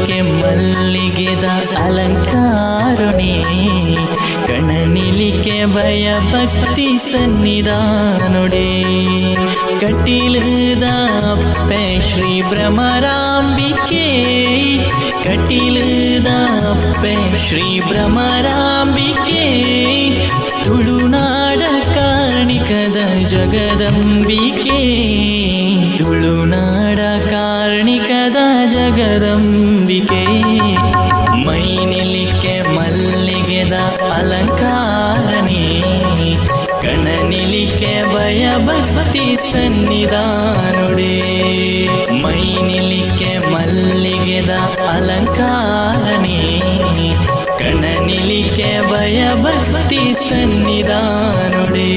കണ്ണിലിക്കെ മല്ലിಗೆದ അലങ്കാരണേ കണ്ണനിലിക്കെ ഭയഭക്തി സന്നിധാനൊടേ കട്ടിലുದ ಅಪ್ಪೆ ಶ್ರೀ ಭ್ರಮರಾಂಬಿಕೆ ಕಟಿಲದ ಅಪ್ಪೆ ಶ್ರೀ ಭ್ರಮರಾಂಬಿಕೆ ತುಳುನಾಡ ಕಾರ್ಣಿಕದ ಜಗದಂಬಿಕೆ ತುಳುನಾಡ ಕಾರ್ಣಿಕದ ಜಗದಂಬಿಕೆ ಮೈನಿಲಿಕ್ಕೆ ಮಲ್ಲಿಗೆದ ಅಲಂಕಾರನೇ ಕಣ್ಣನಿಲಿಕ್ಕೆ ಭಯಭಕ್ತಿ ಸನ್ನಿಧಾನೊಡೇ ಮೈನಿಲಿಕ್ಕೆ ಮಲ್ಲಿಗೆದ ಅಲಂಕಾರನೇ ಕಣ್ಣನಿಲಿಕ್ಕೆ ಭಯಭಕ್ತಿ ಸನ್ನಿಧಾನೊಡೇ